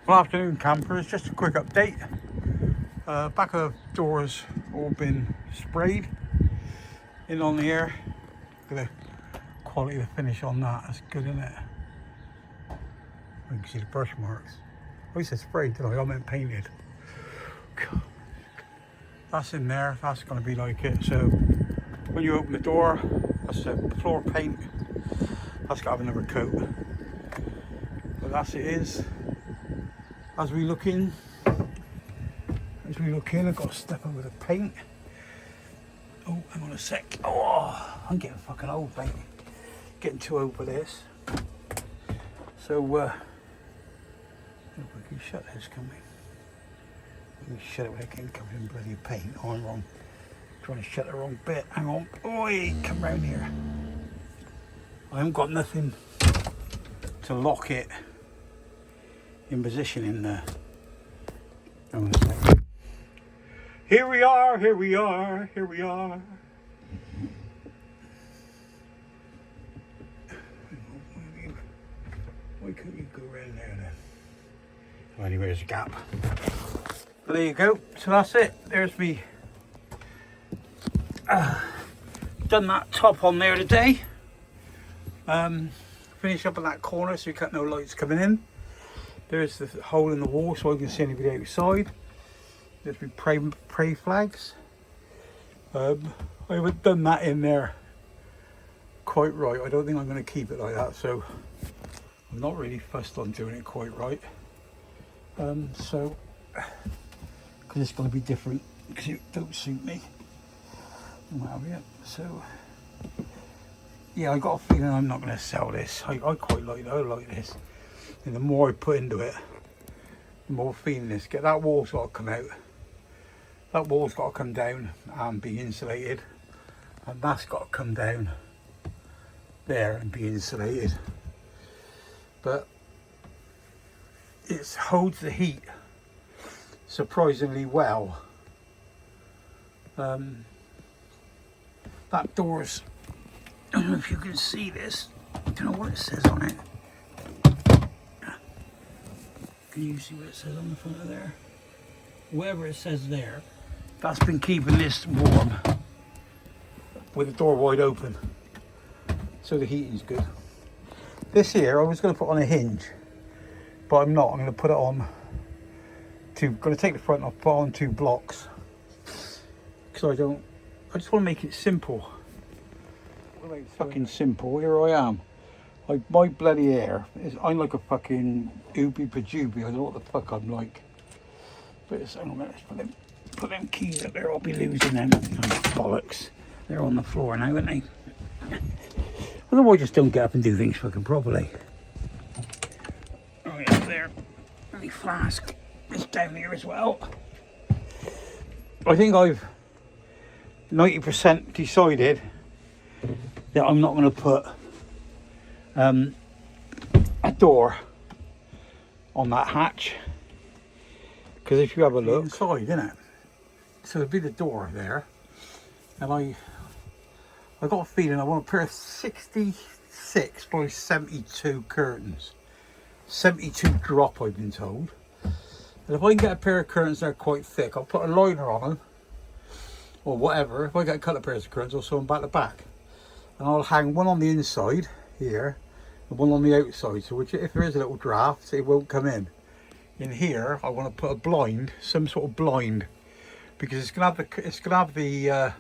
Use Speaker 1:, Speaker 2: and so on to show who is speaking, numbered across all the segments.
Speaker 1: Good afternoon, campers. Just a quick update. Back of the doors all been sprayed in on the air. Look at the quality of the finish on that. That's good, isn't it? You can see the brush marks. I said sprayed, didn't I? I meant painted. That's in there. That's going to be like it. So when you open the door, that's the floor paint. That's got to have another coat. But that's it is. As we look in, I've got to step over the paint. Oh, hang on a sec. Oh, I'm getting fucking old, mate. Getting too old for this. So, if we can shut this, can we? We can shut it without getting covered in bloody paint. Oh, I'm wrong. Trying to shut the wrong bit. Hang on. Oi, come round here. I haven't got nothing to lock it in position in there. Hang on a sec. Here we are, here we are, here we are. Why couldn't you go around there then? Well, anyway, there's a gap. But there you go. So that's it. There's me. Done that top on there today. Finish up on that corner so we got no lights coming in. There's the hole in the wall so I can see anybody outside. There's my pray flags. I haven't done that in there quite right. I don't think I'm going to keep it like that, so I'm not really fussed on doing it quite right. So, because it's going to be different, because it don't suit me. Well, yeah, so, yeah, I got a feeling I'm not going to sell this. I quite like it, I like this. And the more I put into it, the more feeling this. Get that wall's got to come out. That wall's got to come down and be insulated. And that's got to come down there and be insulated. But it holds the heat surprisingly well. That door's, I don't know if you can see this. I don't know what it says on it. Can you see what it says on the front of there? Whatever it says there, that's been keeping this warm with the door wide open. So the heating's good. This here I was going to put on a hinge, but I'm not. I'm going to put it on going to take the front off, put on 2 blocks. Because I just want to make it simple. Fucking simple. Here I am. Like my bloody hair I'm like a fucking ooby pajuby. I don't know what the fuck I'm like. But it's, hang on a minute, let's put them keys up there. I'll be losing them. Oh, bollocks. They're on the floor now, aren't they? I don't know why I just don't get up and do things fucking properly. Oh yeah, there. And the flask is down here as well. I think I've 90% decided that I'm not going to put a door on that hatch, because if you have a look inside, isn't it? So there'd be the door there, and I got a feeling I want to put 66 by 72 curtains, 72 drop, I've been told. And if I can get a pair of curtains that are quite thick, I'll put a liner on them or whatever. If I get a couple of pairs of curtains, I'll sew them back to back, and I'll hang one on the inside here and one on the outside, so which, if there is a little draft, it won't come in. In here I want to put a blind, some sort of blind, because it's gonna have the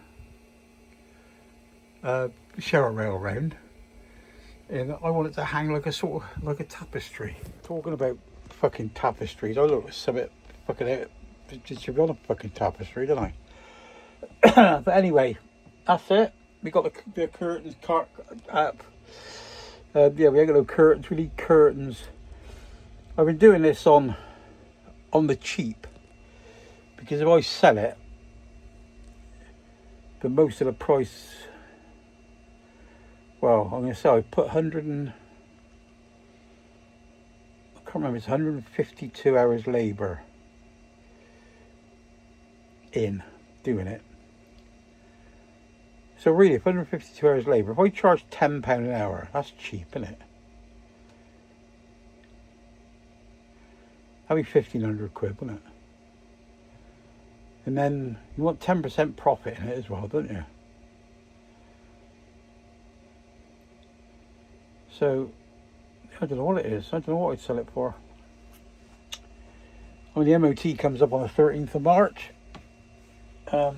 Speaker 1: shower rail round, and I want it to hang like a sort of like a tapestry. Talking about fucking tapestries, I look a bit fucking out. It should be on a fucking tapestry, don't I? But anyway, that's it. We got the curtains up. Yeah, we ain't got no curtains. We need curtains. I've been doing this on the cheap, because if I sell it for most of the price, well, I'm going to say I put 100 and I can't remember. It's 152 hours labour in doing it. So really, if 152 hours labour, if I charge £10 an hour, that's cheap, isn't it? That'd be 1,500 quid, wouldn't it? And then you want 10% profit in it as well, don't you? So, I don't know what it is. I don't know what I'd sell it for. I mean, the MOT comes up on the 13th of March. I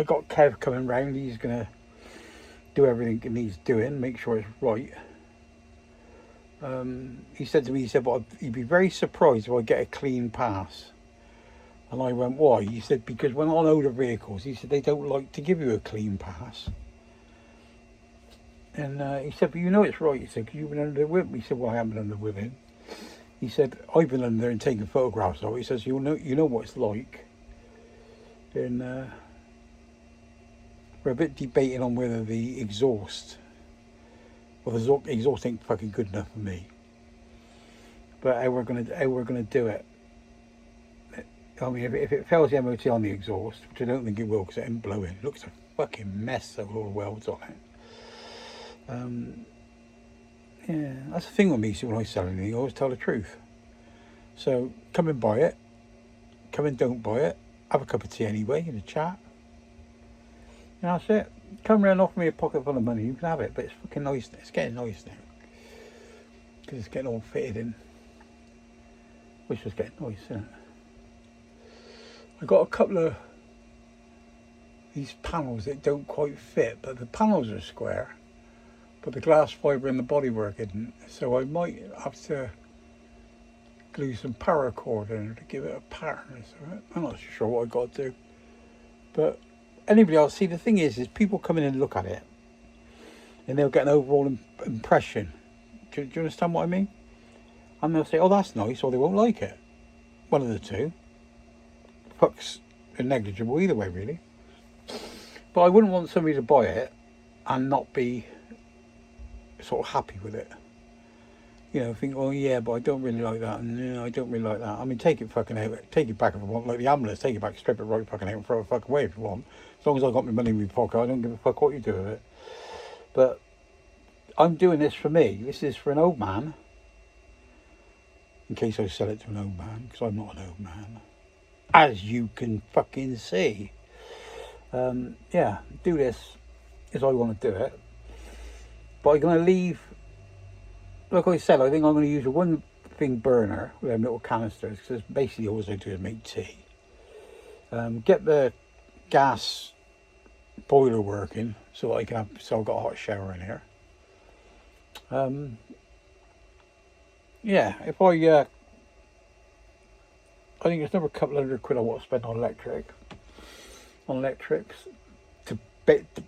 Speaker 1: got Kev coming round. He's going to do everything he needs doing, make sure it's right. He said to me, he said, well, he'd be very surprised if I get a clean pass. And I went, why? He said, because when on older vehicles, he said, they don't like to give you a clean pass. And he said, but you know it's right. He said, because you've been under the whip. He said, well, I haven't been under the whip in. He said, I've been under there and taking photographs of it. He says, you know what it's like. And we're a bit debating on whether the exhaust, well, the exhaust ain't fucking good enough for me. But how we're gonna do it. I mean, if it fails the MOT on the exhaust, which I don't think it will because it ain't blowing, it looks a fucking mess with all the welds on it. Yeah, that's the thing with me. So when I sell anything, I always tell the truth. So come and buy it. Come and don't buy it. Have a cup of tea anyway in a chat. And that's it. Come round, offer me a pocket full of money, you can have it. But it's fucking nice. It's getting nice now because it's getting all fitted in. Which was getting nice, isn't it? I got a couple of these panels that don't quite fit, but the panels are square, but the glass fibre in the bodywork isn't. So I might have to glue some paracord in it to give it a pattern. So I'm not sure what I got to do. But anybody else, see, the thing is people come in and look at it, and they'll get an overall impression. Do you understand what I mean? And they'll say, oh, that's nice, or they won't like it. One of the two. Fucks are negligible either way, really. But I wouldn't want somebody to buy it and not be sort of happy with it. You know, think, oh yeah, but I don't really like that, and no, I don't really like that. I mean, take it fucking out, take it back if you want, like the ambulance, take it back, strip it right fucking out and throw it fucking away if you want. As long as I got my money in my pocket, I don't give a fuck what you do with it. But I'm doing this for me. This is for an old man. In case I sell it to an old man, because I'm not an old man. As you can fucking see. Yeah, do this as I want to do it. But I'm going to leave, like I said, I think I'm going to use a one thing burner with them little canisters, because basically all I do is make tea. Get the gas boiler working so I can have, so I've got a hot shower in here. Yeah, if I think it's another couple hundred quid I want to spend on electrics,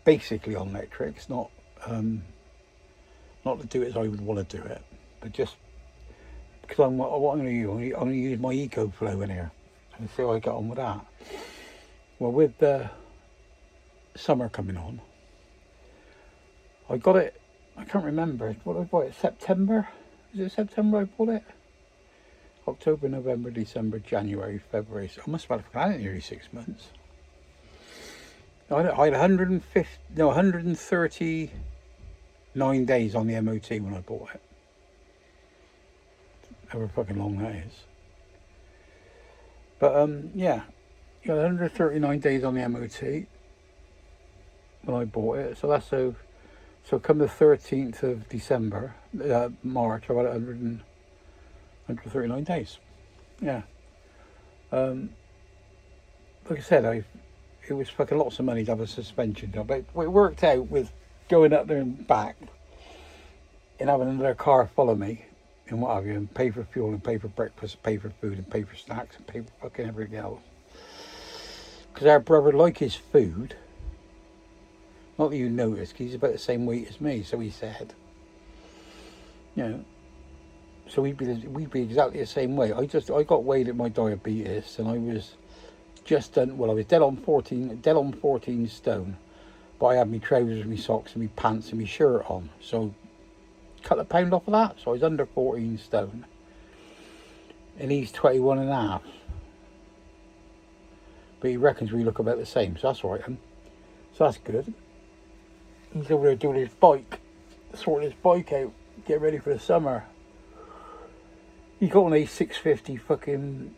Speaker 1: basically on electrics, not to do it as I would want to do it, but just because what I'm going to use, I'm going to use my EcoFlow in here and see how I get on with that. Well, with the summer coming on, I got it, I can't remember, what did I buy it, September? Is it September I bought it? October, November, December, January, February. So I must have had it nearly 6 months. I had 139 days on the MOT when I bought it. However fucking long that is. But yeah, you got 139 days on the MOT when I bought it. So that's so come the 13th of December, March, I've had 139 days. Yeah. Like I said, it was fucking lots of money to have a suspension job. But it worked out with going up there and back and having another car follow me and what have you, and pay for fuel and pay for breakfast, pay for food and pay for snacks and pay for fucking everything else. Because our brother liked his food. Not that you notice, because he's about the same weight as me, so he said. You know, so we'd be exactly the same way. I got weighed at my diabetes, and I was just done. Well, I was dead on 14 stone, but I had my trousers, my socks, and my pants, and my shirt on. So cut a pound off of that, so I was under 14 stone, and he's 21 and a half. But he reckons we look about the same, so that's all right. So that's good. He's over there doing his bike, sorting his bike out, get ready for the summer. You got an A650 fucking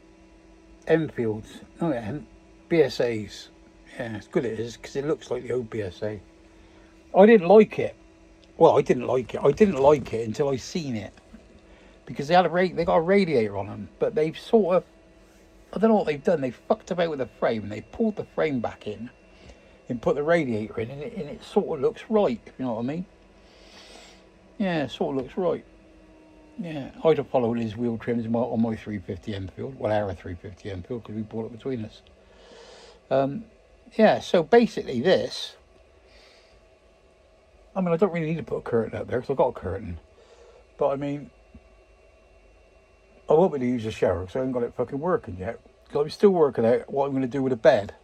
Speaker 1: Enfields. No, it ain't. BSAs. Yeah, it's good it is, because it looks like the old BSA. I didn't like it. Well, I didn't like it. I didn't like it until I seen it. Because they got a radiator on them, but they've sort of, I don't know what they've done. They fucked about with the frame, and they pulled the frame back in and put the radiator in, and it sort of looks right, if you know what I mean. Yeah, it sort of looks right. Yeah, I'd have followed his wheel trims on my 350 Enfield, well, our 350 Enfield, because we bought it between us. Yeah, so basically this, I mean, I don't really need to put a curtain up there, because I've got a curtain. But I mean, I won't be able to use the shower, because I haven't got it fucking working yet. Because I'm still working out what I'm going to do with the bed.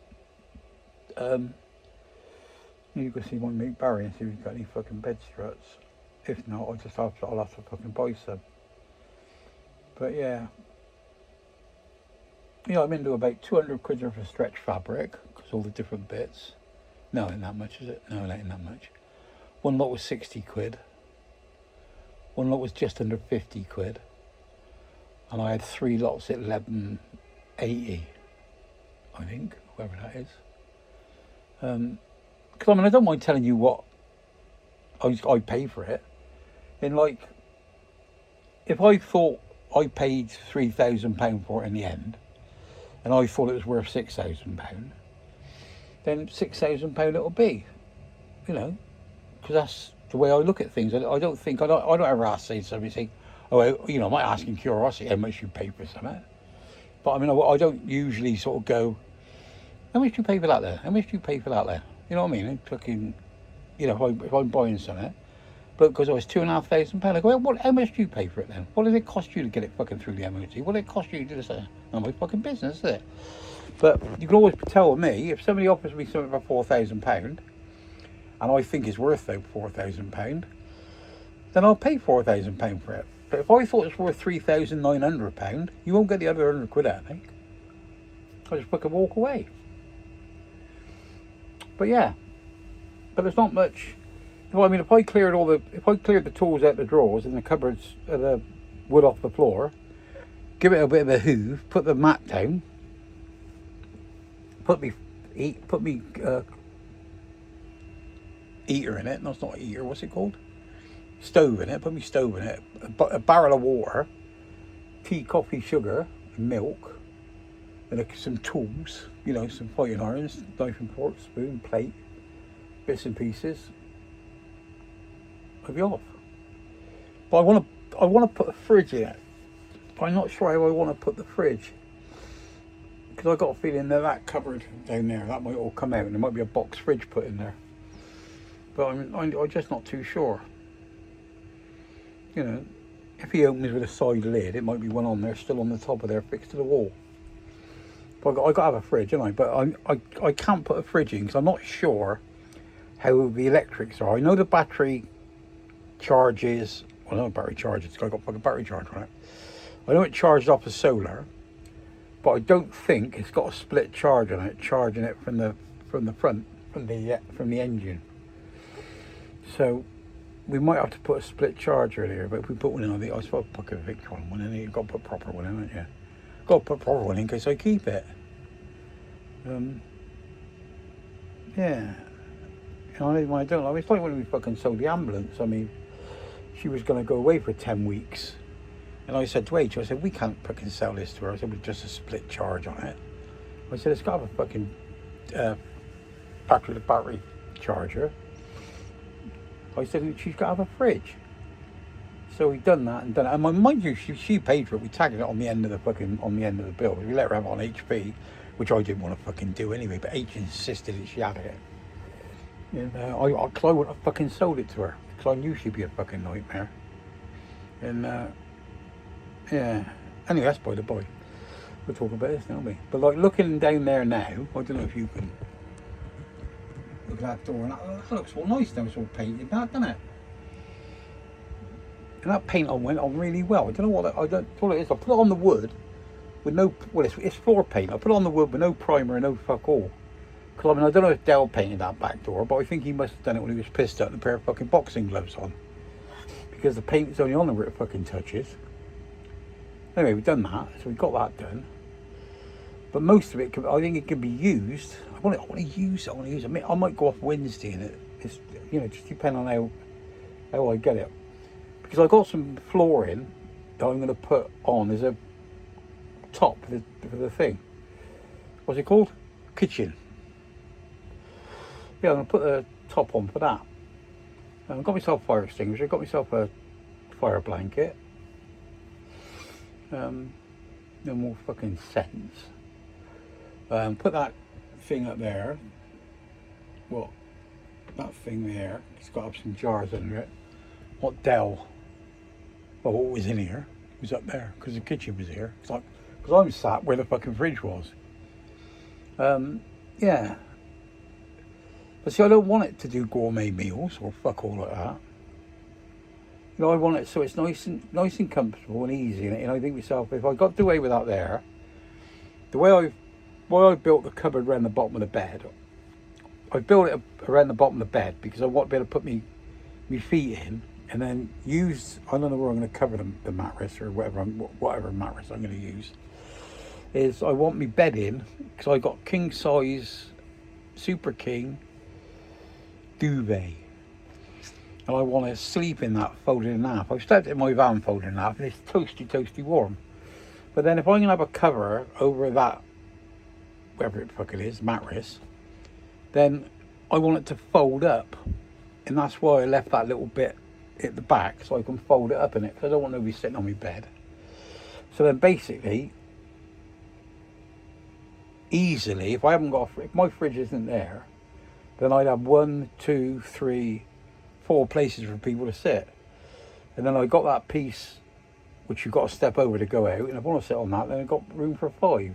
Speaker 1: You can see my mate Barry and see if he's got any fucking bed struts. If not, I'll have to fucking buy some. But yeah. Yeah, I'm into about 200 quid worth of stretch fabric, because all the different bits. No, it ain't that much, is it? No, it ain't that much. One lot was 60 quid. One lot was just under 50 quid. And I had 3 lots at 11.80, I think, whoever that is. Because I mean, I don't mind telling you what I pay for it. And like, if I thought I paid £3,000 for it in the end, and I thought it was worth £6,000, then £6,000 it'll be, you know, because that's the way I look at things. I don't ever ask somebody, oh, you know, I might ask in curiosity how much you pay for something. But I mean, I don't usually sort of go, how much do you pay for that there? How much do you pay for that there? You know what I mean? Fucking, you know, if I'm buying something, but because it was £2,500, I go, well, how much do you pay for it then? What does it cost you to get it fucking through the MOT? What does it cost you to do this? Not my fucking business, is it? But you can always tell me, if somebody offers me something for £4,000, and I think it's worth that £4,000, then I'll pay £4,000 for it. But if I thought it's worth £3,900, you won't get the other 100 quid out of me. I just fucking walk away. But yeah, but there's not much. Well, I mean, if I cleared the tools out the drawers and the cupboards, the wood off the floor, give it a bit of a hoof, put the mat down, put me eater in it. No, it's not eater. What's it called? Stove in it. Put me stove in it. A barrel of water, tea, coffee, sugar, milk, and some tools. You know, some fighting irons, knife and fork, spoon, plate, bits and pieces. I'll be off. But I want to put a fridge in it. But I'm not sure how I want to put the fridge, because I got a feeling that cupboard down there, that might all come out, and there might be a box fridge put in there. But I'm just not too sure. You know, if he opens with a side lid, it might be one on there, still on the top of there, fixed to the wall. But I got to have a fridge, haven't I? But I can't put a fridge in because I'm not sure how the electrics are. I know the battery charges. Well, not battery charges. I got fucking battery charger on it. I know it charges off of solar, but I don't think it's got a split charge on it, charging it from the front, from the engine. So we might have to put a split charger in here. But if we put one in, I suppose I'll put a Victron one in. You've got to put a proper one in, haven't you? Got to put a proper one in case I keep it. Yeah. You know, I don't know. It's like when we fucking sold the ambulance. I mean, she was going to go away for 10 weeks. And I said to H, I said, we can't fucking sell this to her. I said, with just a split charge on it. I said, it's got to have a fucking battery charger. I said, she's got to have a fridge. So we done that. And mind you, she paid for it. We tagged it on the end of the bill. We let her have it on HP, which I didn't want to fucking do anyway. But H insisted that she had it. And I wouldn't have fucking sold it to her, because I knew she'd be a fucking nightmare. And yeah. Anyway, that's by the by. We'll talk about this, don't we? But like looking down there now, I don't know if you can look at that door. And that looks all nice now. It's all painted, doesn't it? And that paint went on really well. I don't know what it is. I put it on the wood with no. Well, it's floor paint. I put it on the wood with no primer and no fuck all. Because I mean, I don't know if Dell painted that back door, but I think he must have done it when he was pissed at and a pair of fucking boxing gloves on. Because the paint is only on there where it fucking touches. Anyway, we've done that, so we've got that done. But most of it, I think it can be used. I want to use it. I might go off Wednesday in it. It's, just depending on how I get it. Because I've got some flooring that I'm going to put on as a top for the thing. What's it called? Kitchen. Yeah, I'm going to put the top on for that. I've got myself a fire extinguisher. I've got myself a fire blanket. No more fucking sense. Put that thing up there. What? That thing there. It's got up some jars under it. What what was in here was up there because the kitchen was here. It's like, because I'm sat where the fucking fridge was. Yeah. But see, I don't want it to do gourmet meals or fuck all like that. I want it so it's nice and comfortable and easy. And I think to myself, if I got away with that there, the way I built the cupboard around the bottom of the bed, I built it around the bottom of the bed because I want to be able to put me feet in and then use, I don't know where I'm going to cover the mattress or whatever mattress I'm going to use, is I want me bed in because I got king size, super king duvet. And I want to sleep in that folded in half. I've slept in my van folded in half and it's toasty warm. But then if I can have a cover over that, whatever the fuck it is, mattress, then I want it to fold up. And that's why I left that little bit at the back so I can fold it up in it because I don't want nobody sitting on my bed. So then basically, easily, if my fridge isn't there, then I'd have 1, 2, 3, 4 places for people to sit. And then I got that piece which you've got to step over to go out, and if I want to sit on that, then I've got room for 5.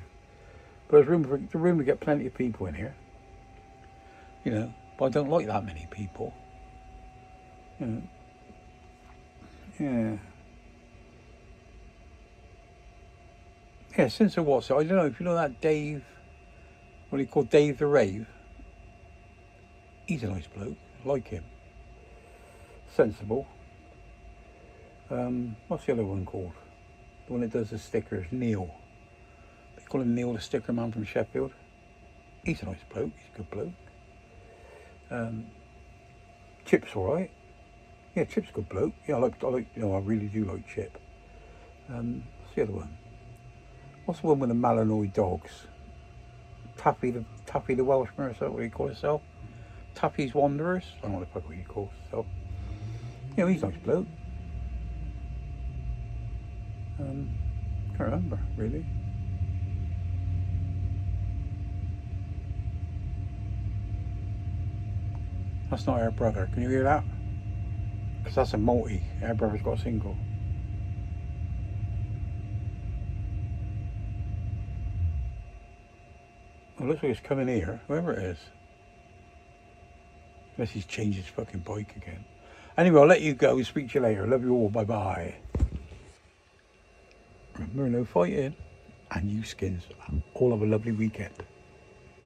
Speaker 1: But there's room to get plenty of people in here. But I don't like that many people. Yeah. Yeah, since I was, I don't know if you know that Dave, what do you call Dave the Rave? He's a nice bloke, I like him. Sensible. What's the other one called? The one that does the stickers, Neil. They call him Neil the sticker man from Sheffield. He's a nice bloke, he's a good bloke. Chip's alright. Yeah, Chip's a good bloke. Yeah, I like, I really do like Chip. What's the other one? What's the one with the Malinois dogs? Taffy the Welshman, or something, what do you call himself? Taffy's Wanderers? I don't know what the fuck he calls himself. Yeah, he's a nice bloke. Can't remember, really. That's not our brother. Can you hear that? Because that's a multi. Our brother's got a single. Well, looks like it's coming here, whoever it is. Unless he's changed his fucking bike again. Anyway, I'll let you go. Speak to you later. Love you all. Bye-bye. Remember, no fighting. And you skins. All have a lovely weekend.